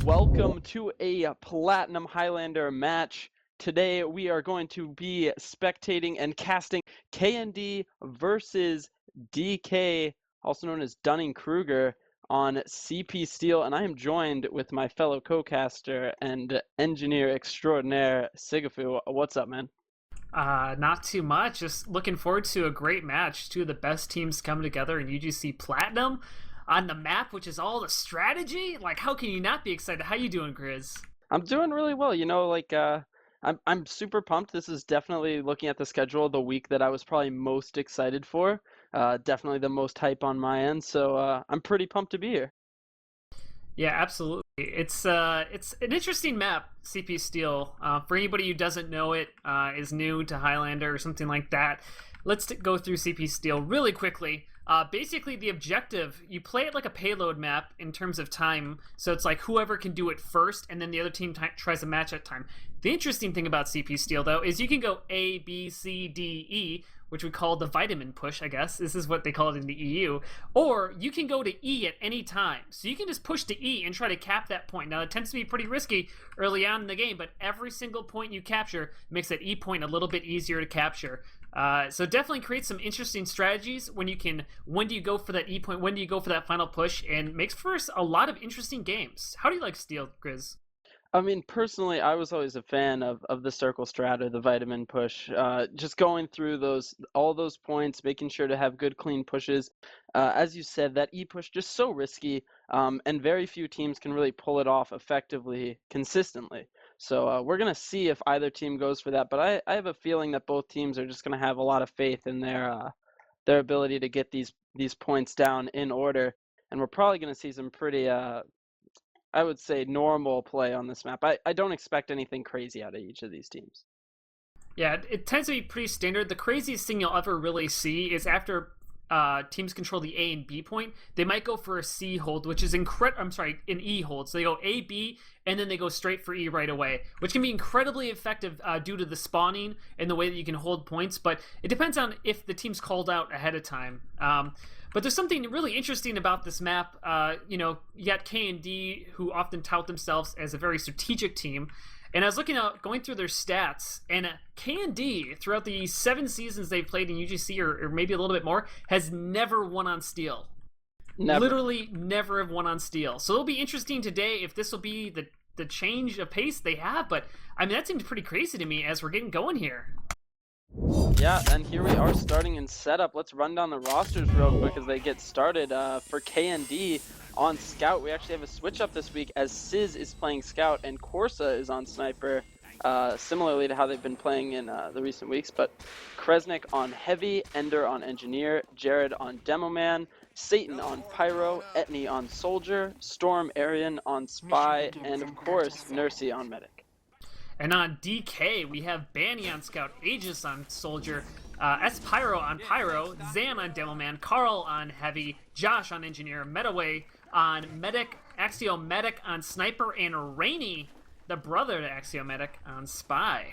welcome to a Platinum Highlander match. Today we are going to be spectating and casting KND versus DK, also known as Dunning-Kruger, on CP Steel, and I am joined with my fellow co-caster and engineer extraordinaire, Sigafoo. What's up, man? Not too much. Just looking forward to a great match. Two of the best teams come together in UGC Platinum on the map, which is all the strategy. Like, how can you not be excited? How you doing, Grizz? I'm doing really well. I'm super pumped. This is definitely, looking at the schedule, the week that I was probably most excited for. Definitely the most hype on my end. So I'm pretty pumped to be here. Yeah, absolutely. It's an interesting map, CP Steel. For anybody who doesn't know it, is new to Highlander or something like that, let's go through CP Steel really quickly. Basically, the objective, you play it like a payload map in terms of time, so it's like whoever can do it first, and then the other team tries to match that time. The interesting thing about CP Steel, though, is you can go A, B, C, D, E, which we call the vitamin push, I guess. This is what they call it in the EU. Or you can go to E at any time. So you can just push to E and try to cap that point. Now, it tends to be pretty risky early on in the game, but every single point you capture makes that E point a little bit easier to capture. So definitely create some interesting strategies when do you go for that E point, when do you go for that final push, and makes for a lot of interesting games. How do you like Steel, Grizz? I mean, personally, I was always a fan of the circle strat or the vitamin push. Just going through all those points, making sure to have good, clean pushes. As you said, that E push just so risky, and very few teams can really pull it off effectively, consistently. So we're gonna see if either team goes for that. But I have a feeling that both teams are just gonna have a lot of faith in their ability to get these points down in order, and we're probably gonna see some pretty I would say normal play on this map. I don't expect anything crazy out of each of these teams. Yeah, it tends to be pretty standard. The craziest thing you'll ever really see is after teams control the A and B point, they might go for a C hold, which is an E hold. So they go A, B, and then they go straight for E right away, which can be incredibly effective due to the spawning and the way that you can hold points. But it depends on if the team's called out ahead of time. But there's something really interesting about this map. You got KND, who often tout themselves as a very strategic team. And I was going through their stats, and KND, throughout the 7 seasons they've played in UGC, or maybe a little bit more, has never won on Steel. Never. Literally never have won on Steel. So it'll be interesting today if this will be the change of pace they have. But, I mean, that seems pretty crazy to me as we're getting going here. Yeah, and here we are starting in setup. Let's run down the rosters real quick as they get started. For KND on Scout, we actually have a switch up this week as Sizz is playing Scout and Corsa is on Sniper, similarly to how they've been playing in the recent weeks. But Kresnik on Heavy, Ender on Engineer, Jared on Demoman, Satan on Pyro, Etney on Soldier, Storm Arian on Spy, and of course, Nursey on Medic. And on DK, we have Banny on Scout, Aegis on Soldier, S-Pyro on Pyro, Zan on Demoman, Carl on Heavy, Josh on Engineer, Metaway on Medic, Axiomedic on Sniper, and Rainy, the brother to Axiomedic, on Spy.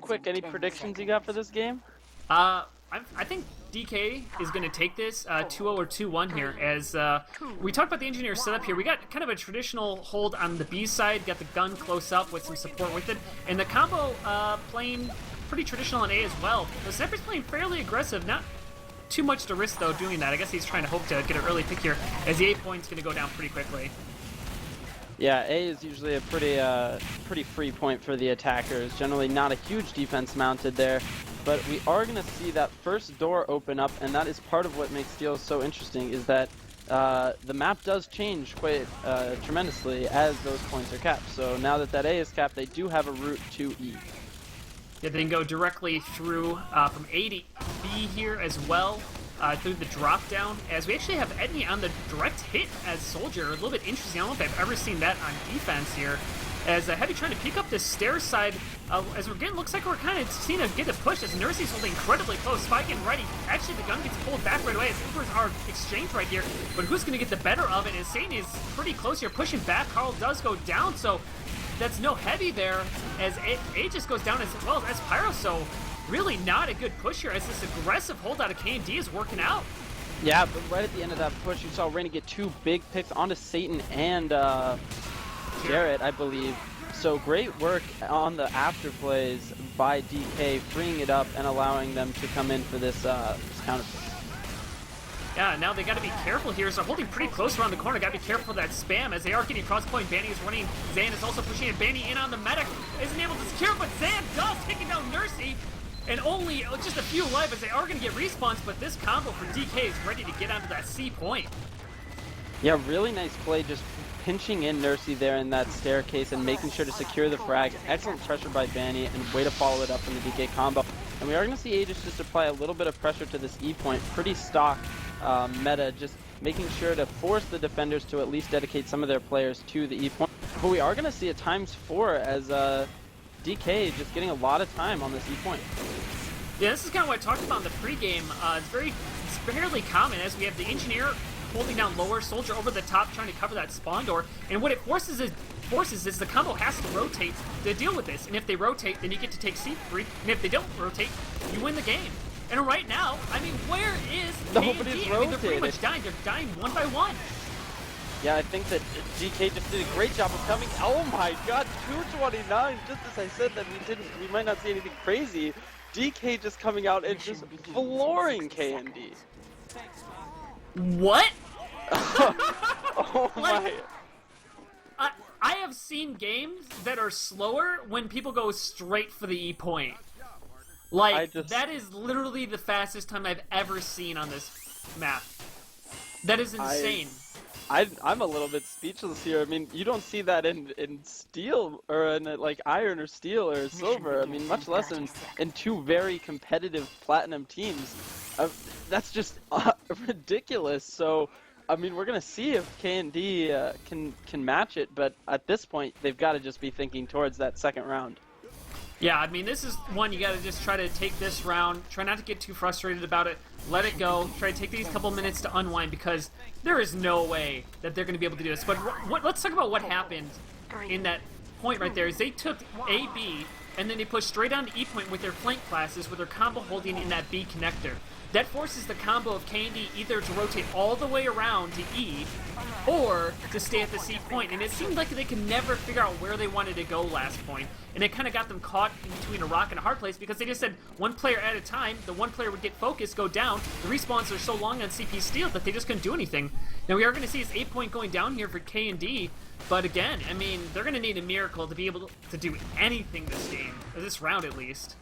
Quick, any predictions you got for this game? I think DK is going to take this 2-0 or 2-1 here. As we talked about the engineer setup here, we got kind of a traditional hold on the B side, got the gun close up with some support with it, and the combo playing pretty traditional on A as well. The Sniper's playing fairly aggressive, not too much to risk though doing that. I guess he's trying to hope to get an early pick here, as the A point's going to go down pretty quickly. Yeah, A is usually a pretty free point for the attackers. Generally not a huge defense mounted there, but we are going to see that first door open up, and that is part of what makes Steel so interesting, is that the map does change quite tremendously as those points are capped. So now that A is capped, they do have a route to E. Yeah, they can go directly through from A to B here as well. Through the drop down, as we actually have Etney on the direct hit as Soldier. A little bit interesting. I don't know if I've ever seen that on defense here. As Heavy trying to peek up this stair side, as we're getting, looks like we're kind of seeing a get a push as Nursey's holding incredibly close. Spike and ready. Actually, the gun gets pulled back right away as Impers are exchanged right here. But who's going to get the better of it? As Satan is pretty close here, pushing back. Carl does go down, so that's no Heavy there. As A just goes down as well as Pyro, so really not a good push here as this aggressive holdout of KND is working out. Yeah, but right at the end of that push, you saw Rainy get 2 big picks onto Satan and Jarrett, I believe. So great work on the after plays by DK, freeing it up and allowing them to come in for this counter pick. Yeah, now they got to be careful here. So holding pretty close around the corner. Got to be careful for that spam as they are getting cross point. Banny is running. Zan is also pushing it. Banny in on the medic. Isn't able to secure, but Zan does, taking down Nursey. And only just a few alive as they are going to get respawns, but this combo for DK is ready to get onto that C point. Yeah, really nice play, just pinching in Nursey there in that staircase and making sure to secure the frag. Excellent pressure by Banny and way to follow it up from the DK combo. And we are going to see Aegis just apply a little bit of pressure to this E point. Pretty stock meta, just making sure to force the defenders to at least dedicate some of their players to the E point. But we are going to see a ×4 as DK just getting a lot of time on this E point. Yeah, this is kind of what I talked about in the pregame. It's fairly common as we have the engineer holding down lower, soldier over the top trying to cover that spawn door, and what it forces is the combo has to rotate to deal with this, and if they rotate, then you get to take C3, and if they don't rotate, you win the game. And right now, I mean, where is Nobody's KND? I mean, they're pretty much dying. They're dying one by one. Yeah, I think that DK just did a great job of coming. Oh my god, 229, just as I said that we might not see anything crazy. DK just coming out and just flooring KND. What? Oh my. I have seen games that are slower when people go straight for the E point. Like, that is literally the fastest time I've ever seen on this map. That is insane. I'm a little bit speechless here. I mean, you don't see that in steel, or in like iron or steel or silver. I mean, much less in 2 very competitive platinum teams. That's just ridiculous. So, I mean, we're gonna see if KND can match it, but at this point, they've got to just be thinking towards that second round. Yeah, I mean, this is one you got to just try to take this round. Try not to get too frustrated about it. Let it go. Try to take these couple minutes to unwind because there is no way that they're going to be able to do this. But let's talk about what happened in that point right there. Is they took A, B, and then they pushed straight on to E point with their flank classes with their combo holding in that B connector. That forces the combo of KND either to rotate all the way around to E or to stay at the C point. And it seemed like they could never figure out where they wanted to go last point. And it kind of got them caught in between a rock and a hard place because they just said one player at a time. The one player would get focused, go down. The respawns are so long on CP Steel that they just couldn't do anything. Now we are going to see this 8 point going down here for KND. But again, I mean, they're going to need a miracle to be able to do anything this game, or this round at least.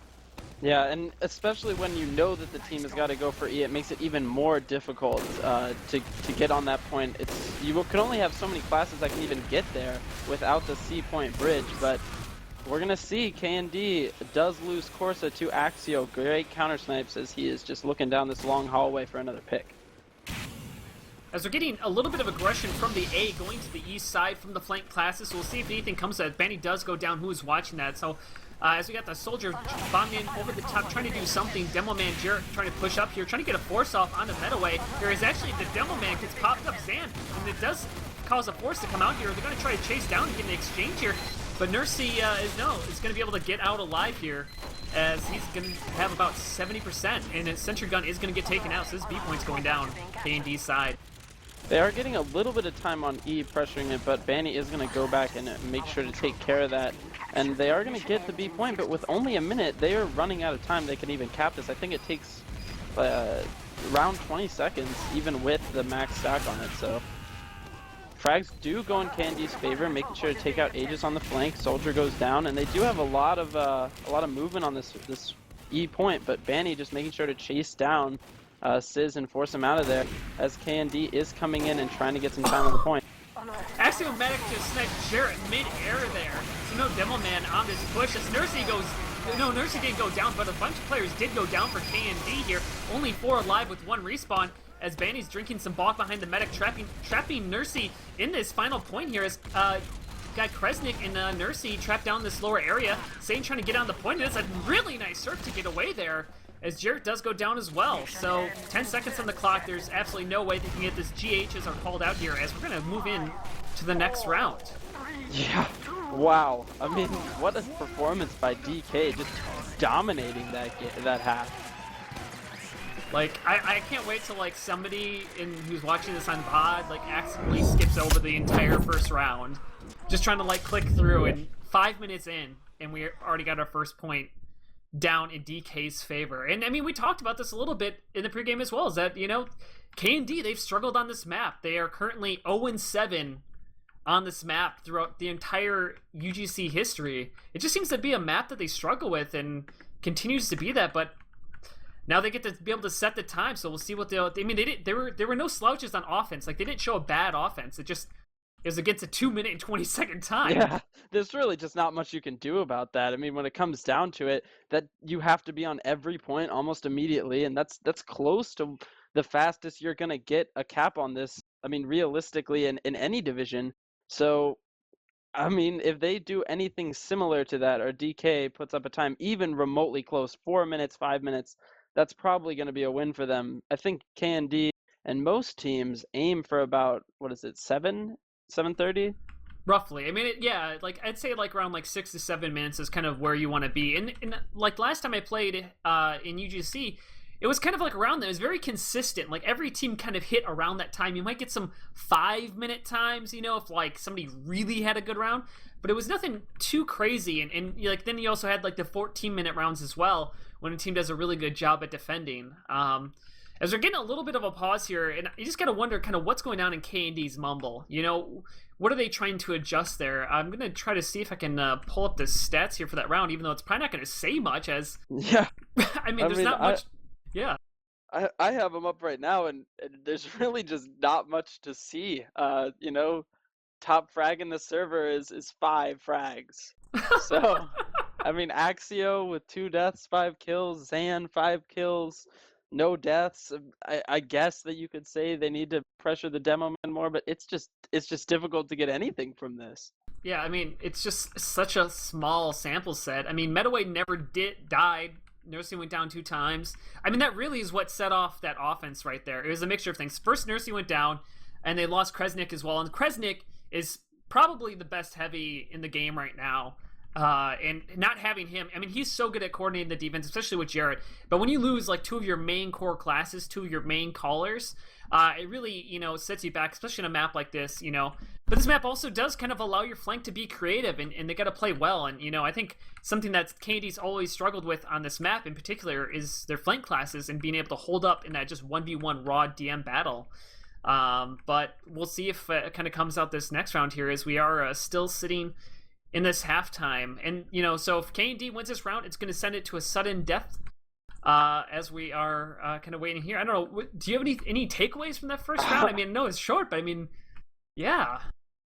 Yeah, and especially when you know that the team has got to go for E, it makes it even more difficult to get on that point. You can only have so many classes that can even get there without the C point bridge, but we're going to see KND does lose Corsa to Axio. Great counter snipes as he is just looking down this long hallway for another pick. As we're getting a little bit of aggression from the A going to the east side from the flank classes, so we'll see if anything comes to that. Banny does go down. Who's watching that? So as we got the soldier bombing in over the top, trying to do something. Demo Man Jarrett trying to push up here, trying to get a force off on the Metaway. There is actually the Demo Man gets popped up Zan, and it does cause a force to come out here. They're going to try to chase down and get an exchange here, but Nursey is going to be able to get out alive here, as he's going to have about 70%, and his sentry gun is going to get taken out. So this B point's going down, KND's side. They are getting a little bit of time on E pressuring it, but Banny is going to go back and make sure to take care of that. And they are going to get the B point, but with only a minute, they are running out of time. They can even cap this. I think it takes around 20 seconds, even with the max stack on it. So frags do go in KND's favor, making sure to take out Aegis on the flank. Soldier goes down, and they do have a lot of movement on this E point, but Banny just making sure to chase down Sizz and force him out of there as KND is coming in and trying to get some time on the point. Axiomatic just sniped Jarrett mid-air there, so no Demo Man on this push as Nursey goes. No, Nursey didn't go down, but a bunch of players did go down for KND here. Only 4 alive with 1 respawn as Banny's drinking some balk behind the medic, trapping Nursey in this final point here as got Kresnik and Nursey trapped down this lower area. Sane trying to get on the point. It's a really nice surf to get away there, as Jarrett does go down as well. So 10 seconds on the clock. There's absolutely no way they can get this. GHs are called out here as we're going to move in to the next round. Yeah, wow. I mean, what a performance by DK, just dominating that half. Like, I can't wait till, like, somebody who's watching this on VOD, like, accidentally skips over the entire first round. Just trying to, like, click through, and 5 minutes in, and we already got our first point down in DK's favor. And, I mean, we talked about this a little bit in the pregame as well, is that, you know, KND, they've struggled on this map. They are currently 0-7 on this map throughout the entire UGC history. It just seems to be a map that they struggle with, and continues to be that, but now they get to be able to set the time, so we'll see what they'll... I mean, there were no slouches on offense. Like, they didn't show a bad offense. It was against a 2-minute and 20-second time. Yeah, there's really just not much you can do about that. I mean, when it comes down to it, that you have to be on every point almost immediately, and that's close to the fastest you're going to get a cap on this, I mean, realistically, in any division. So, I mean, if they do anything similar to that, or DK puts up a time even remotely close, 4 minutes, 5 minutes, that's probably going to be a win for them. I think KND and most teams aim for about, 7:30? Roughly. I mean, yeah, like, I'd say, like, around, like, 6 to 7 minutes is kind of where you want to be. And, like, last time I played in UGC, it was kind of like around there. It was very consistent. Like, every team kind of hit around that time. You might get some 5-minute times, you know, if, like, somebody really had a good round. But it was nothing too crazy. And like, then you also had, like, the 14-minute rounds as well, when a team does a really good job at defending. As we're getting a little bit of a pause here, and you just got to wonder kind of what's going on in KND's Mumble. You know, what are they trying to adjust there? I'm going to try to see if I can pull up the stats here for that round, even though it's probably not going to say much, as... Yeah. I mean, there's not much... Yeah. I have them up right now, and there's really just not much to see. You know, top frag in the server is 5 frags. So, I mean, Axio with 2 deaths, 5 kills, Zan 5 kills, no deaths. I guess that you could say they need to pressure the demo man more, but it's just difficult to get anything from this. Yeah, I mean, it's just such a small sample set. I mean, Metaway never died. Nursing went down 2 times. I mean, that really is what set off that offense right there. It was a mixture of things. First, Nursing went down, and they lost Kresnik as well. And Kresnik is probably the best heavy in the game right now. And not having him, I mean, he's so good at coordinating the defense, especially with Jarrett. But when you lose, like, 2 of your main core classes, 2 of your main callers, it really, you know, sets you back, especially in a map like this, you know. But this map also does kind of allow your flank to be creative, and they got to play well. And, you know, I think something that KND's always struggled with on this map in particular is their flank classes and being able to hold up in that just 1v1 raw DM battle. But we'll see if it kind of comes out this next round here, as we are still sitting in this halftime. And, you know, so if KND wins this round, it's going to send it to a sudden death, as we are kind of waiting here. I don't know, do you have any takeaways from that first round? I mean, no, it's short, but I mean, yeah.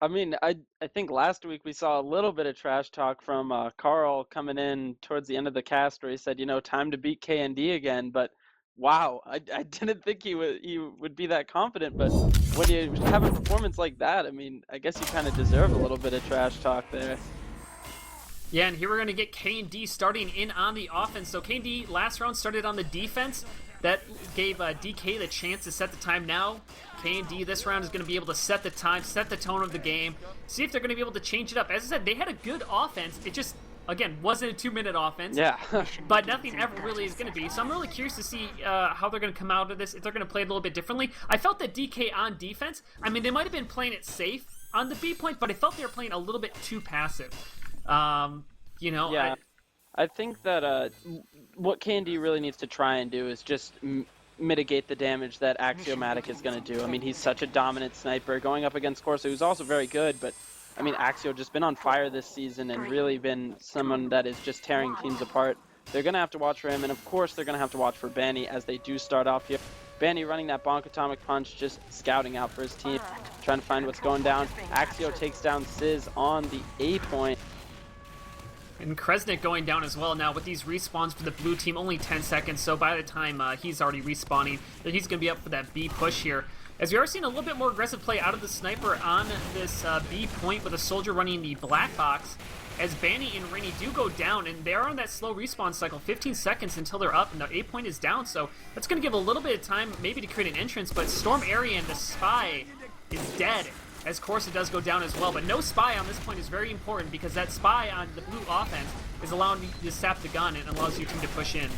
I mean, I think last week we saw a little bit of trash talk from Carl coming in towards the end of the cast, where he said, you know, time to beat KND again. But wow, I didn't think he would be that confident. But when you have a performance like that, I mean, I guess you kind of deserve a little bit of trash talk there. Yeah, and here we're going to get KND starting in on the offense. So KND last round started on the defense. That gave DK the chance to set the time. Now KND this round is going to be able to set the time, set the tone of the game, see if they're going to be able to change it up. As I said, they had a good offense. It just, again, wasn't a 2-minute offense. Yeah. But nothing ever really is going to be. So I'm really curious to see how they're going to come out of this, if they're going to play it a little bit differently. I felt that DK on defense, I mean, they might have been playing it safe on the B point, but I felt they were playing a little bit too passive. You know, yeah. I think that what KND really needs to try and do is just mitigate the damage that Axiomatic is going to do. I mean, he's such a dominant sniper going up against Corso, who's also very good, but I mean, Axio just been on fire this season and really been someone that is just tearing teams apart. They're going to have to watch for him, and of course they're going to have to watch for Banny as they do start off here. Banny running that bonk atomic punch, just scouting out for his team, trying to find what's going down. Axio takes down Sizz on the A point. And Kresnik going down as well now with these respawns for the blue team, only 10 seconds, so by the time he's already respawning, he's going to be up for that B push here. As we are seeing a little bit more aggressive play out of the sniper on this B point with a soldier running the black box, as Banny and Rainy do go down, and they are on that slow respawn cycle, 15 seconds until they're up, and the A point is down, so that's going to give a little bit of time maybe to create an entrance, but Storm Arian, the spy, is dead. As Corsa does go down as well, but no spy on this point is very important, because that spy on the blue offense is allowing you to sap the gun and allows your team to push in.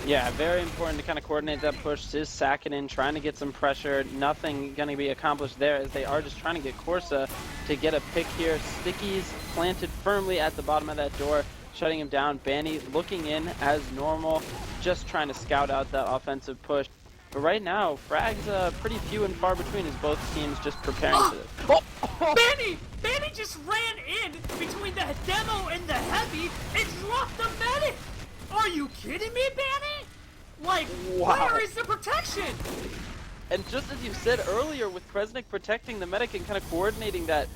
Yeah, very important to kind of coordinate that push. Sis sacking in, trying to get some pressure. Nothing going to be accomplished there as they are just trying to get Corsa to get a pick here. Sticky's planted firmly at the bottom of that door, shutting him down. Banny looking in as normal, just trying to scout out that offensive push. But right now, frags pretty few and far between as both teams just preparing for this. Oh! Banny just ran in between the demo and the heavy and dropped the medic! Are you kidding me, Banny? Like, wow. Where is the protection? And just as you said earlier, with Kresnik protecting the medic and kind of coordinating that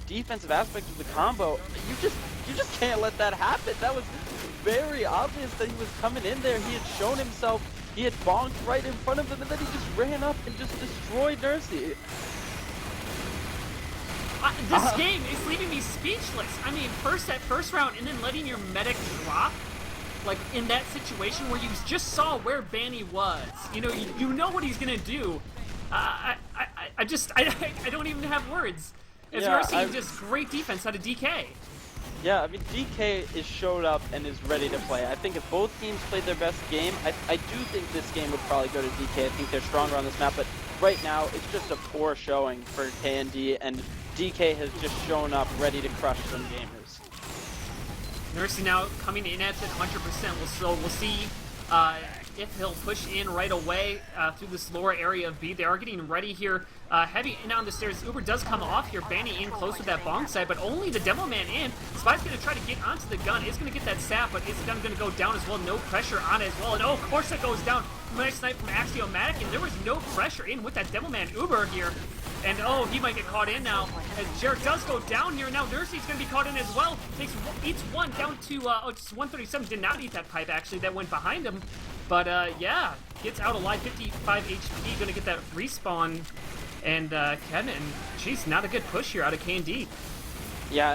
defensive aspect of the combo, you just can't let that happen. That was very obvious that he was coming in there. He had shown himself. He had bonked right in front of him, and then he just ran up and just destroyed Nursey. This game is leaving me speechless. I mean, that first round and then letting your medic drop, like in that situation where you just saw where Banny was. You know, you know what he's gonna do. I don't even have words. As Yeah, you're seeing just great defense out of DK. Yeah, I mean, DK is showed up and is ready to play. I think if both teams played their best game, I do think this game would probably go to DK. I think they're stronger on this map, but right now it's just a poor showing for KND, and DK has just shown up ready to crush some gamers. Nursey now coming in at it 100%. We'll see if he'll push in right away through this lower area of B. They are getting ready here. Heavy in on the stairs. Uber does come off here. Banny in close with that bonk side, but only the demo man in. Spy's going to try to get onto the gun. Is going to get that sap, but is the gun going to go down as well? No pressure on it as well. And oh, of course it goes down. Nice snipe from Axiomatic, and there was no pressure in with that demo man Uber here. And oh, he might get caught in now, as Jared does go down here. Now Nursey's going to be caught in as well. Eats one down to, just 137. Did not eat that pipe, actually. That went behind him. But yeah, gets out alive. 55 HP, going to get that respawn. And Kevin, geez, not a good push here out of KND. Yeah,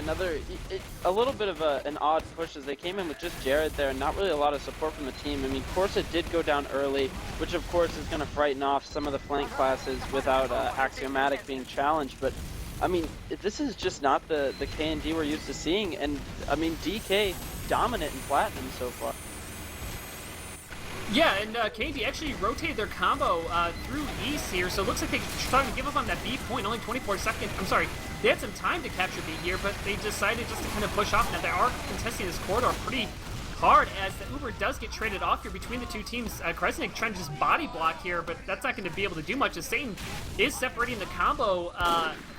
a little bit of an odd push as they came in with just Jared there and not really a lot of support from the team. I mean, Corsa did go down early, which of course is going to frighten off some of the flank classes without Axiomatic being challenged. But, I mean, this is just not the KND we're used to seeing. And, I mean, DK dominant in Platinum so far. Yeah, and KND actually rotated their combo through East here, so it looks like they're starting to give up on that B point. Only 24 seconds. I'm sorry, they had some time to capture B here, but they decided just to kind of push off. Now they are contesting this corridor pretty hard as the Uber does get traded off here between the two teams. Kresnik trying to just body block here, but that's not going to be able to do much as Satan is separating the combo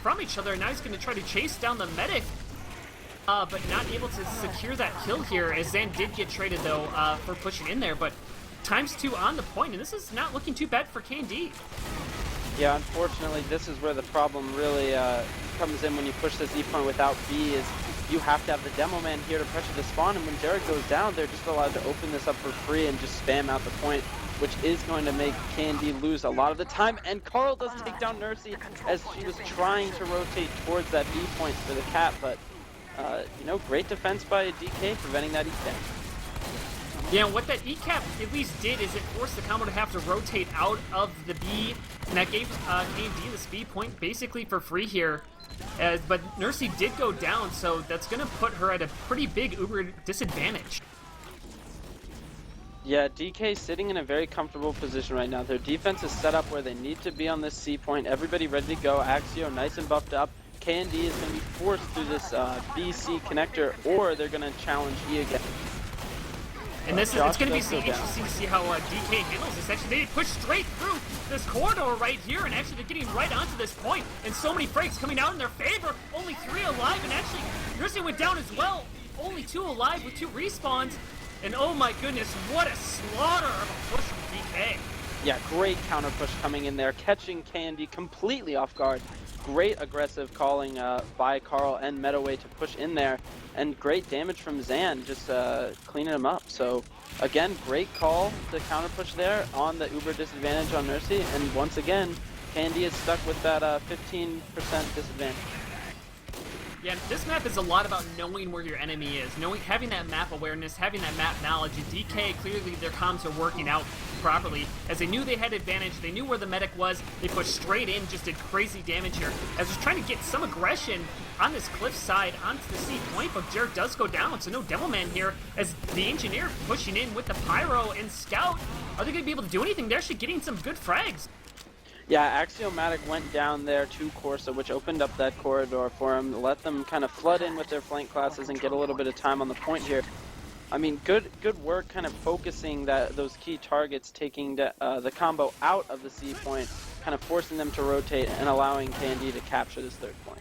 from each other. Now he's going to try to chase down the medic. But not able to secure that kill here, as Zan did get traded though for pushing in there, but ×2 on the point, and this is not looking too bad for KND. Yeah, unfortunately, this is where the problem really comes in when you push this E point without B, is you have to have the demo man here to pressure the spawn, and when Jared goes down, they're just allowed to open this up for free and just spam out the point, which is going to make KND lose a lot of the time. And Carl does take down Nursey as she was trying to rotate towards that B point for the cap, but you know, great defense by DK preventing that E-cap. Yeah, what that E-cap at least did is it forced the combo to have to rotate out of the B, and that gave KND the speed point basically for free here. But Nursey did go down, so that's going to put her at a pretty big Uber disadvantage. Yeah, DK sitting in a very comfortable position right now. Their defense is set up where they need to be on this C point. Everybody ready to go. Axio nice and buffed up. KND is going to be forced through this BC connector, or they're going to challenge E again. And this is, it's going to be interesting to see how DK handles this. Actually, they push straight through this corridor right here, and actually they're getting right onto this point. And so many breaks coming out in their favor. Only 3 alive, and actually Nursey went down as well. Only 2 alive with 2 respawns. And oh my goodness, what a slaughter of a push from DK. Yeah, great counter push coming in there, catching KND completely off guard. Great aggressive calling by Carl and Metaway to push in there, and great damage from Zan, just cleaning him up. So again, great call to counter push there on the Uber disadvantage on Nursey, and once again, KND is stuck with that 15% disadvantage. Yeah, this map is a lot about knowing where your enemy is, having that map awareness, having that map knowledge. And DK, clearly their comms are working out properly, as they knew they had advantage, they knew where the medic was, they pushed straight in, just did crazy damage here, as was trying to get some aggression on this cliff side onto the C point, but Jared does go down, so no Devilman here, as the engineer pushing in with the Pyro and Scout. Are they going to be able to do anything? They're actually getting some good frags. Yeah, Axiomatic went down there to Corsa, which opened up that corridor for him, let them kind of flood in with their flank classes and get a little bit of time on the point here. I mean, good work kind of focusing those key targets, taking the combo out of the C point, kind of forcing them to rotate and allowing KND to capture this third point.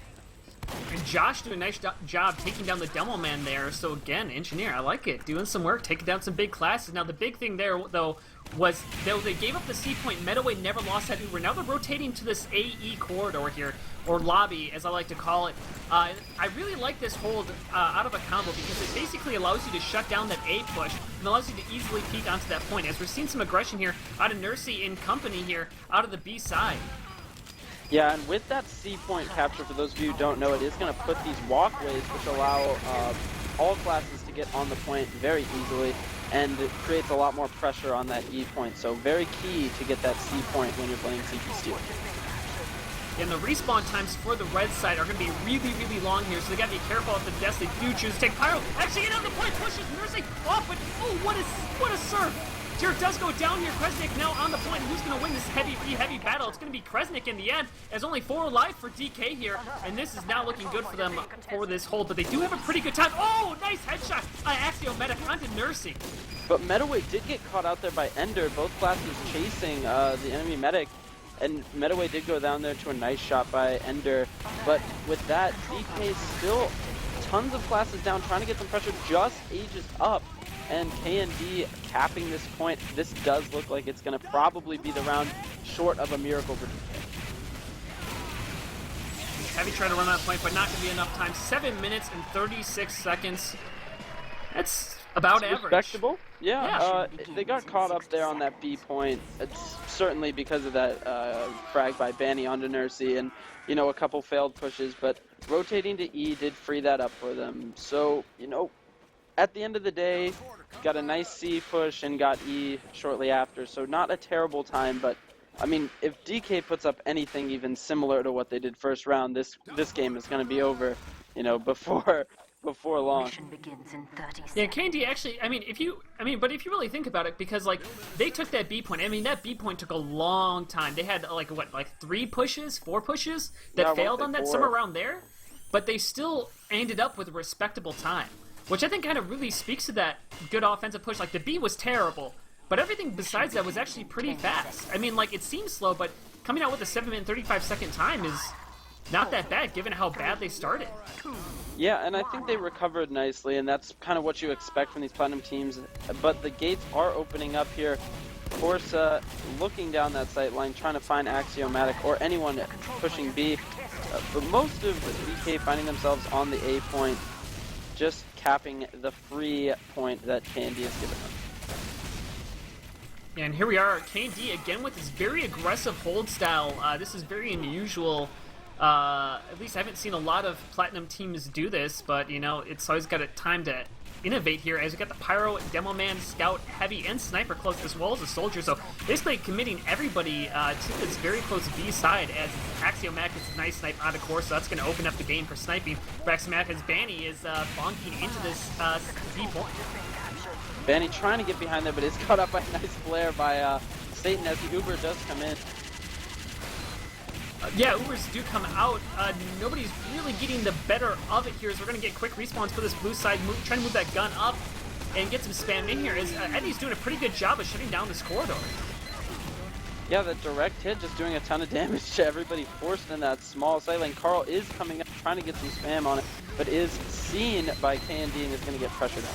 And Josh doing a nice job taking down the Devilman there. So again, Engineer, I like it. Doing some work, taking down some big classes. Now the big thing there, though, was they gave up the C point. Metaway never lost that Uber. Now they're rotating to this AE corridor here, or lobby, as I like to call it. I really like this hold out of a combo, because it basically allows you to shut down that A push and allows you to easily peek onto that point. As we're seeing some aggression here out of Nursey in company here out of the B side. Yeah, and with that C point capture, for those of you who don't know, it is going to put these walkways, which allow all classes to get on the point very easily, and it creates a lot more pressure on that E point. So very key to get that C point when you're playing CP Steel. And the respawn times for the red side are going to be really, really long here, so they got to be careful if the deaths they do choose to take. Pyro actually get on the point, pushes Nursey off, but oh, what a serve! Jared does go down here. Kresnik now on the point. Who's going to win this heavy battle? It's going to be Kresnik in the end, as only 4 alive for DK here, and this is now looking good for them for this hold, but they do have a pretty good time. Oh, nice headshot by Axiomatic onto Nursey. But Metaway did get caught out there by Ender, both classes chasing the enemy medic, and Metaway did go down there to a nice shot by Ender, but with that, DK still tons of classes down, trying to get some pressure, just ages up. And KND capping this point. This does look like it's going to probably be the round, short of a miracle for DK. Heavy trying to run that point, but not going to be enough time. 7 minutes and 36 seconds. That's about average. Respectable. Yeah, they got caught up there on that B point. It's certainly because of that frag by Banny onto Nursey and, you know, a couple failed pushes, but rotating to E did free that up for them. So, you know, at the end of the day, got a nice C push and got E shortly after, so not a terrible time, but I mean, if DK puts up anything even similar to what they did first round, this game is going to be over, you know, before long. Yeah, KND actually, but if you really think about it, because like they took that B point. I mean, that B point took a long time. They had like 4 pushes that failed on that, somewhere around there, but they still ended up with a respectable time, which I think kind of really speaks to that good offensive push. Like, the B was terrible, but everything besides that was actually pretty fast. I mean, like, it seems slow, but coming out with a 7-minute 35-second time is not that bad, given how bad they started. Yeah, and I think they recovered nicely, and that's kind of what you expect from these Platinum teams. But the gates are opening up here. Corsa looking down that sight line, trying to find Axiomatic or anyone pushing B. But most of DK finding themselves on the A point, just capping the free point that KND has given them. And here we are, KND again with this very aggressive hold style. This is very unusual. At least I haven't seen a lot of Platinum teams do this, but you know, it's always got a time to innovate here, as we got the Pyro, Demoman, Scout, Heavy, and Sniper close, as well as a Soldier. So basically committing everybody to this very close B side, as Axiomatic is a nice snipe out of course, so that's going to open up the game for sniping. For Axiomatic, as Banny is bonking into this B point. Banny trying to get behind there, but is caught up by a nice flare by Satan, as the Uber does come in. Yeah, Ubers do come out. Nobody's really getting the better of it here, as we're going to get quick respawns for this blue side, trying to move that gun up and get some spam in here, as Eddie's doing a pretty good job of shutting down this corridor. Yeah, the direct hit just doing a ton of damage to everybody forced in that small sight lane. Carl is coming up, trying to get some spam on it, but is seen by KND and is going to get pressured on.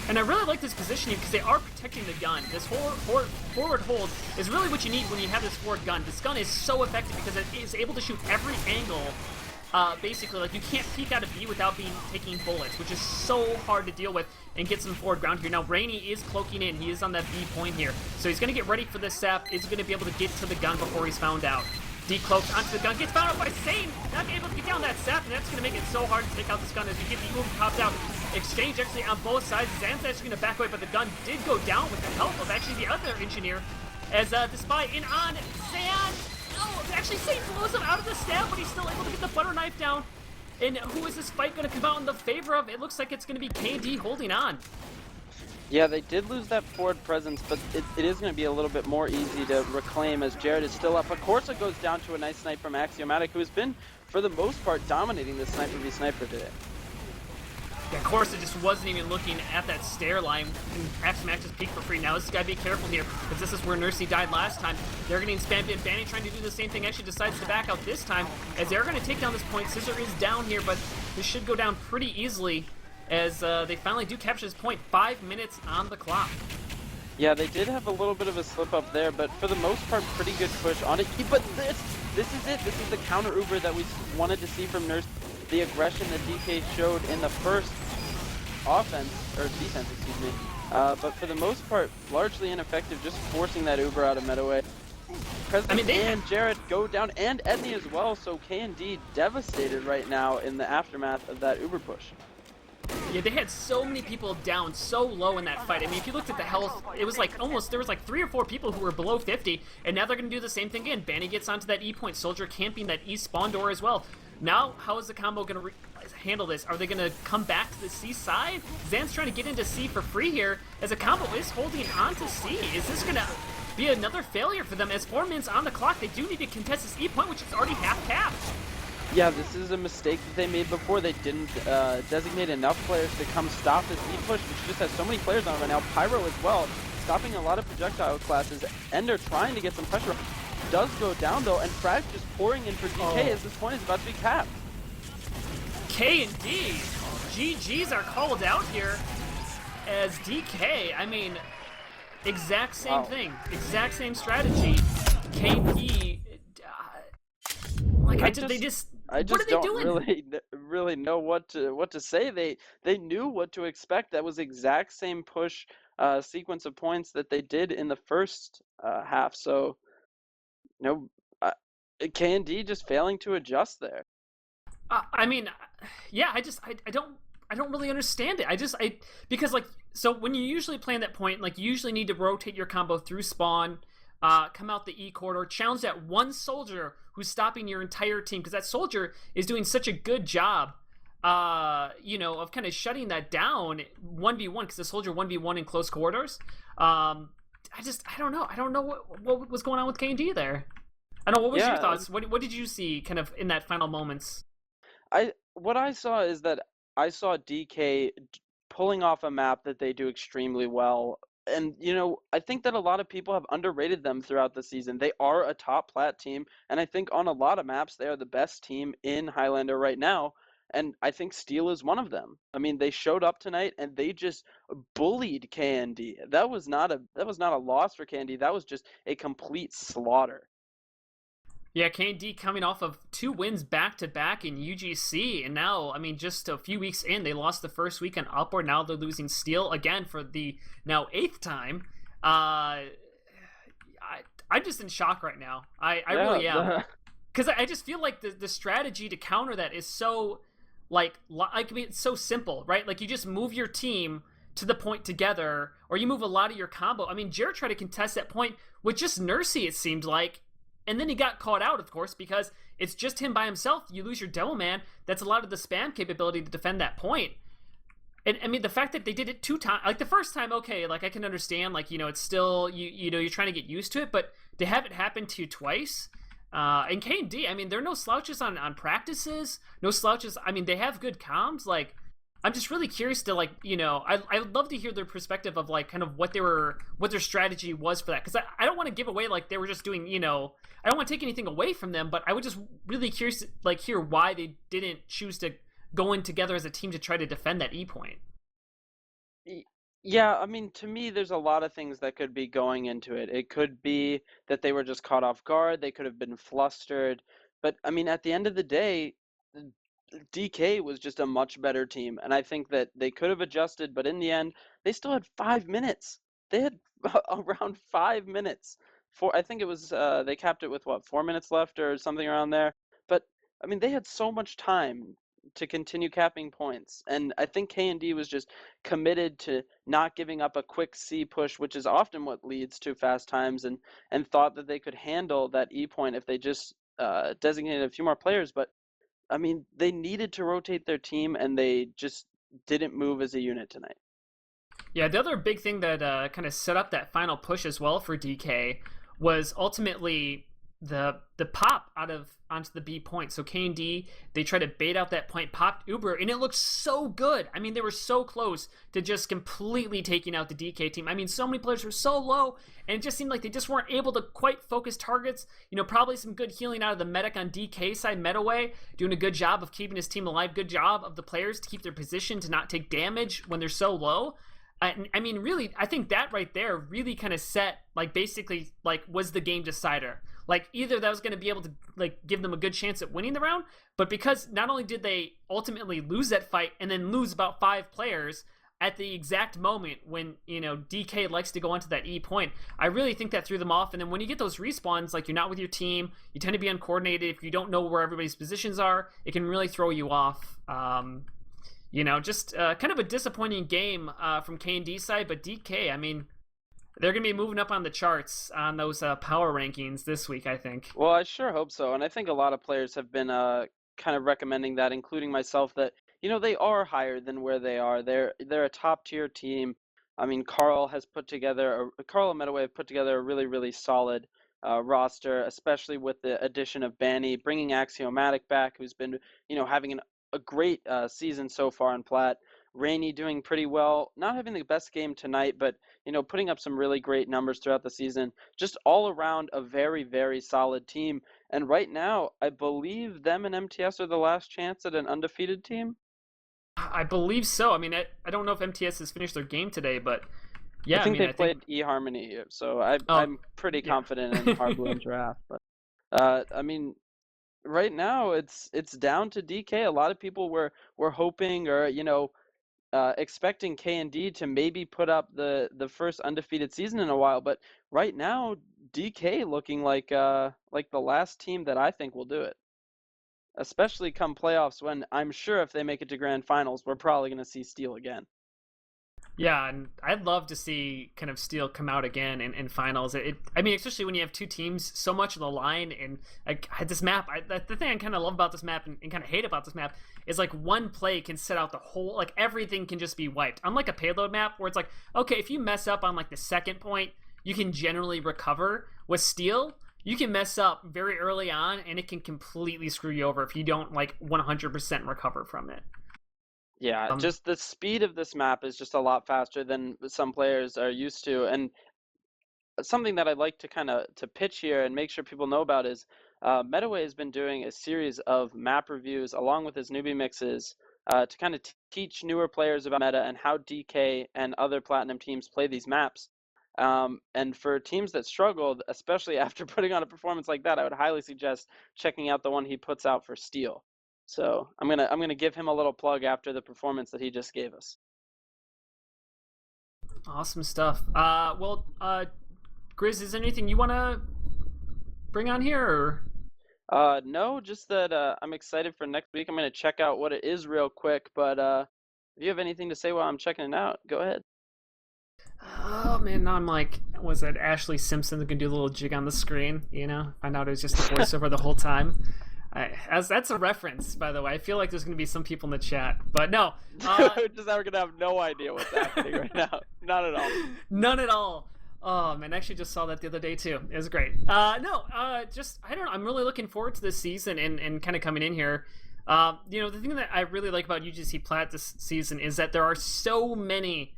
And I really like this positioning, because they are protecting the gun. This forward hold is really what you need when you have this forward gun. This gun is so effective because it is able to shoot every angle. Basically, like, you can't peek out of B without taking bullets, which is so hard to deal with, and get some forward ground here. Now, Rainey is cloaking in. He is on that B point here. So he's going to get ready for this sap. Is he going to be able to get to the gun before he's found out? decloaks onto the gun, gets found out by Sane, not able to get down that sap, and that's going to make it so hard to take out this gun as you get the move popped out. Exchange actually on both sides. Zan's actually going to back away, but the gun did go down with the help of actually the other engineer, as the spy in on Zan. Oh, actually Sane blows him out of the stab, but he's still able to get the butter knife down. And who is this fight going to come out in the favor of? It looks like it's going to be KND holding on. Yeah, they did lose that forward presence, but it is going to be a little bit more easy to reclaim as Jared is still up. Of course, it goes down to a nice snipe from Axiomatic, who has been, for the most part, dominating the Sniper v Sniper today. Yeah, Corsa just wasn't even looking at that stair line, and Axiomatic just peeked for free. Now this has got to be careful here, because this is where Nursey died last time. They're getting spammed in. Banny trying to do the same thing, actually decides to back out this time, as they're going to take down this point. Scissor is down here, but this should go down pretty easily, as they finally do capture this point. 5 minutes on the clock. Yeah, they did have a little bit of a slip up there, but for the most part, pretty good push on it. But this is it. This is the counter Uber that we wanted to see from Nurse. The aggression that DK showed in the first offense, or defense, excuse me. But for the most part, largely ineffective, just forcing that Uber out of Metaway. President and Jared go down, and Edney as well, so KND devastated right now in the aftermath of that Uber push. Yeah, they had so many people down so low in that fight. I mean, if you looked at the health, it was like almost, there was like 3 or 4 people who were below 50, and now they're going to do the same thing again. Banny gets onto that E point, Soldier camping that E spawn door as well. Now, how is the combo going to handle this? Are they going to come back to the C side? Zan's trying to get into C for free here, as the combo is holding on to C. Is this going to be another failure for them? As 4 minutes on the clock, they do need to contest this E point, which is already half capped. Yeah, this is a mistake that they made before. They didn't designate enough players to come stop this E push, which just has so many players on it right now. Pyro as well, stopping a lot of projectile classes. Ender trying to get some pressure. Does go down though, and Frag just pouring in for DK as this point is about to be capped. KND, GGs are called out here as DK. I mean, exact same thing, exact same strategy. KP, like I just don't really know what to say. They knew what to expect. That was exact same push sequence of points that they did in the first half. So, KND just failing to adjust there. I mean, yeah, I don't really understand it. Because like, so when you usually plan that point, like you usually need to rotate your combo through spawn, come out the E corridor, challenge that one soldier who's stopping your entire team, because that soldier is doing such a good job, of kind of shutting that down 1v1, because the soldier 1v1 in close quarters. I don't know. I don't know what was going on with KND there. I don't know, what was your thoughts? What did you see kind of in that final moments? What I saw is that I saw DK pulling off a map that they do extremely well. And, I think that a lot of people have underrated them throughout the season. They are a top plat team, and I think on a lot of maps, they are the best team in Highlander right now. And I think Steel is one of them. I mean, they showed up tonight and they just bullied KND. That was not a loss for KND. That was just a complete slaughter. Yeah, KND coming off of 2 wins back-to-back in UGC, and now, I mean, just a few weeks in, they lost the first week on Upward, now they're losing Steel again for the now 8th time. I'm just in shock right now. I really am. Because I just feel like the strategy to counter that is so, I mean, it's so simple, right? Like, you just move your team to the point together, or you move a lot of your combo. I mean, Jared tried to contest that point with just Nursey, it seemed like, and then he got caught out, of course, because it's just him by himself. You lose your Devil Man. That's a lot of the spam capability to defend that point. And I mean, the fact that they did it 2 times, like the first time, okay, like I can understand, like, it's still, you're trying to get used to it, but to have it happen to you twice, and KND, I mean, there are no slouches on practices, no slouches. I mean, they have good comms. Like, I'm just really curious to, like, I'd love to hear their perspective of, like, kind of what their strategy was for that. Because I don't want to give away, like, they were just doing, I don't want to take anything away from them, but I would just really curious to, like, hear why they didn't choose to go in together as a team to try to defend that E point. Yeah, I mean, to me, there's a lot of things that could be going into it. It could be that they were just caught off guard. They could have been flustered. But, I mean, at the end of the day, DK was just a much better team, and I think that they could have adjusted, but in the end, they still had 5 minutes. They had around 5 minutes I think it was they capped it with what, 4 minutes left or something around there. But I mean, they had so much time to continue capping points, and I think KND was just committed to not giving up a quick C push, which is often what leads to fast times, and thought that they could handle that E point if they just designated a few more players. But I mean, they needed to rotate their team, and they just didn't move as a unit tonight. Yeah, the other big thing that kind of set up that final push as well for DK was ultimately the pop out of onto the B point. So KND, they tried to bait out that point, popped Uber, and it looked so good. I mean, they were so close to just completely taking out the DK team. I mean, so many players were so low, and it just seemed like they just weren't able to quite focus targets. You know, probably some good healing out of the medic on DK side, Metaway, doing a good job of keeping his team alive. Good job of the players to keep their position, to not take damage when they're so low. I mean, really, I think that right there really kind of set, like, basically, like, was the game decider. Like, either that was going to be able to, like, give them a good chance at winning the round, but because not only did they ultimately lose that fight and then lose about 5 players at the exact moment when, you know, DK likes to go onto that E point, I really think that threw them off. And then when you get those respawns, like, you're not with your team, you tend to be uncoordinated. If you don't know where everybody's positions are, it can really throw you off. You know, just kind of a disappointing game from KND side, but DK, I mean, they're going to be moving up on the charts on those power rankings this week, I think. Well, I sure hope so, and I think a lot of players have been kind of recommending that, including myself, that they are higher than where they are. They're a top tier team. I mean, Carl and Metaway have put together a really, really solid roster, especially with the addition of Banny, bringing Axiomatic back, who's been having a great season so far in Plat. Rainey doing pretty well, not having the best game tonight, but putting up some really great numbers throughout the season. Just all around a very, very solid team. And right now, I believe them and MTS are the last chance at an undefeated team. I believe so. I mean, I don't know if MTS has finished their game today, but yeah, I think they played eHarmony, so I'm pretty confident in Harbor and Giraffe. But I mean, right now it's down to DK. A lot of people were hoping or expecting KND to maybe put up the first undefeated season in a while, but right now DK looking like the last team that I think will do it. Especially come playoffs, when I'm sure if they make it to grand finals, we're probably going to see Steel again. Yeah, and I'd love to see kind of Steel come out again in finals. I mean, especially when you have two teams so much on the line, and like this map. The thing I kind of love about this map and kind of hate about this map is like one play can set out the whole, like everything can just be wiped. Unlike a payload map where it's like, okay, if you mess up on like the second point, you can generally recover. With Steel, you can mess up very early on, and it can completely screw you over if you don't like 100% recover from it. Yeah, just the speed of this map is just a lot faster than some players are used to. And something that I'd like to to pitch here and make sure people know about is Metaway has been doing a series of map reviews along with his newbie mixes to kind of teach newer players about meta and how DK and other Platinum teams play these maps. And for teams that struggled, especially after putting on a performance like that, I would highly suggest checking out the one he puts out for Steel. So I'm gonna give him a little plug after the performance that he just gave us. Awesome stuff. Well, Grizz, is there anything you want to bring on here? Or? No, just that I'm excited for next week. I'm gonna check out what it is real quick, but if you have anything to say while I'm checking it out, go ahead. Oh man, now I'm like, was that Ashley Simpson that can do a little jig on the screen? Find out it was just the voiceover the whole time. As that's a reference, by the way. I feel like there's going to be some people in the chat, but no. We're going to have no idea what's happening right now. Not at all. None at all. Oh man, I actually just saw that the other day too. It was great. Just I don't know. I'm really looking forward to this season and kind of coming in here. The thing that I really like about UGC Plat this season is that there are so many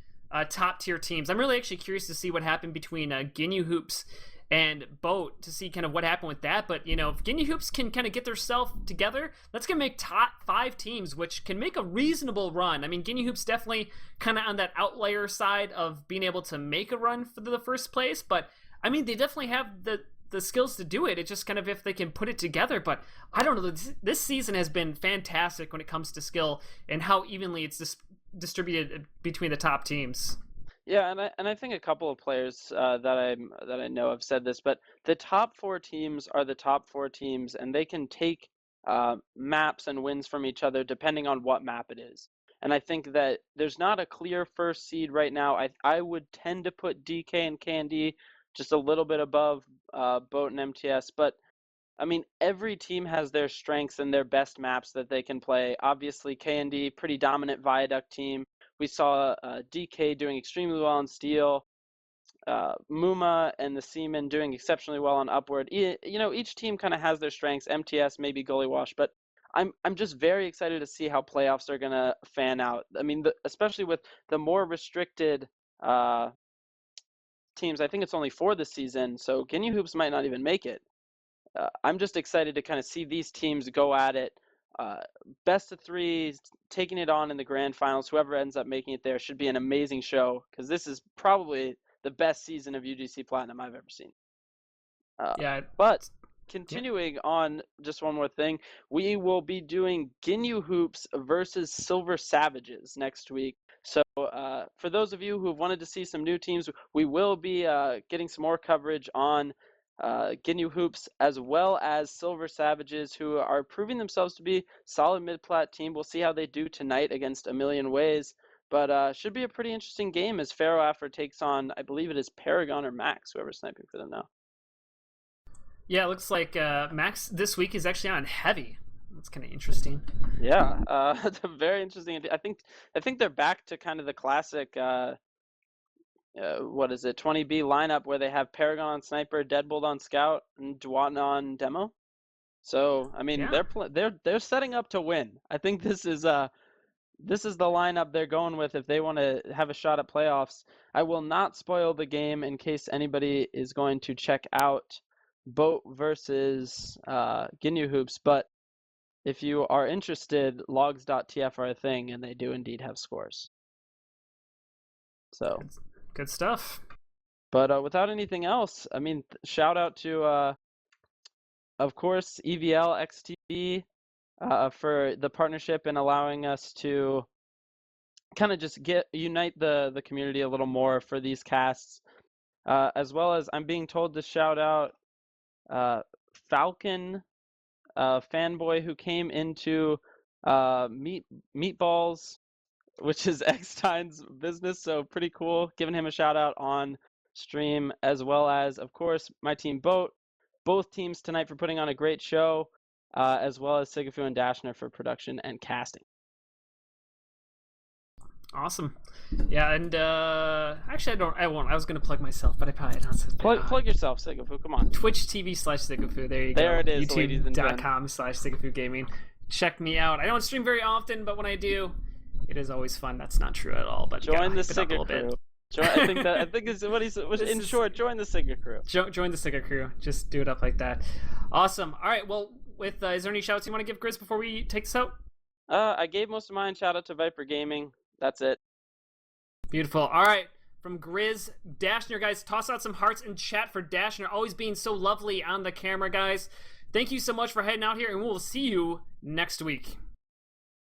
top tier teams. I'm really actually curious to see what happened between Ginyu Hoops and Boat, to see kind of what happened with that. But if Ginyu Hoops can kind of get themselves together, that's gonna make top 5 teams, which can make a reasonable run. I mean, Ginyu Hoops definitely kind of on that outlier side of being able to make a run for the first place, but I mean, they definitely have the skills to do it. It's just kind of if they can put it together. But I don't know, this season has been fantastic when it comes to skill and how evenly it's distributed between the top teams. Yeah, and I think a couple of players that I know have said this, but the top four teams are the top four teams, and they can take maps and wins from each other depending on what map it is. And I think that there's not a clear first seed right now. I would tend to put DK and KND just a little bit above Boat and MTS, but I mean, every team has their strengths and their best maps that they can play. Obviously, KND, pretty dominant Viaduct team. We saw DK doing extremely well on Steel, Muma and the Seaman doing exceptionally well on Upward. Each team kind of has their strengths. MTS maybe Gully Wash, but I'm just very excited to see how playoffs are gonna fan out. I mean, especially with the more restricted teams. I think it's only 4 this season, so Ginyu Hoops might not even make it. I'm just excited to kind of see these teams go at it. Best of 3, taking it on in the grand finals. Whoever ends up making it there should be an amazing show, because this is probably the best season of UGC Platinum I've ever seen. Yeah. But continuing on, just one more thing, we will be doing Ginyu Hoops versus Silver Savages next week. So for those of you who have wanted to see some new teams, we will be getting some more coverage on Ginyu Hoops as well as Silver Savages, who are proving themselves to be solid mid-plat team. We'll see how they do tonight against A Million Ways, but should be a pretty interesting game as Pharaoh Afra takes on, I believe it is Paragon or Max, whoever's sniping for them now. Yeah, it looks like Max this week is actually on Heavy. That's kind of interesting. Yeah, it's very interesting. I think they're back to kind of the classic what is it, 20B lineup where they have Paragon on Sniper, Deadbolt on Scout, and Duan on Demo. So I mean, they're setting up to win. I think this is the lineup they're going with if they want to have a shot at playoffs. I will not spoil the game in case anybody is going to check out Boat versus Ginyu Hoops, but if you are interested, logs.tf are a thing, and they do indeed have scores. So good stuff. But without anything else, I mean, shout out to, of course, EVLTV for the partnership and allowing us to kind of just unite the community a little more for these casts, as well as I'm being told to shout out Falcon fanboy who came into Meatballs, which is Eckstein's business, so pretty cool. Giving him a shout out on stream, as well as, of course, my team Boat, both teams tonight for putting on a great show, as well as Sigafoo and Dashner for production and casting. Awesome. Yeah, and actually I won't. I was gonna plug myself, but I probably don't. Plug yourself, Sigafoo. Come on. Twitch TV/Sigafoo. There you go. There it is. YouTube.com/Sigafoo Gaming. Check me out. I don't stream very often, but when I do, it is always fun. That's not true at all. But join the Siga crew. I think is what he's in short. Join the Siga crew. Join the Siga crew. Just do it up like that. Awesome. All right. Well, is there any shouts you want to give, Grizz, before we take this out? I gave most of mine. Shout out to Viper Gaming. That's it. Beautiful. All right. From Grizz, Dashner, guys, toss out some hearts in chat for Dashner. Always being so lovely on the camera, guys. Thank you so much for heading out here, and we'll see you next week.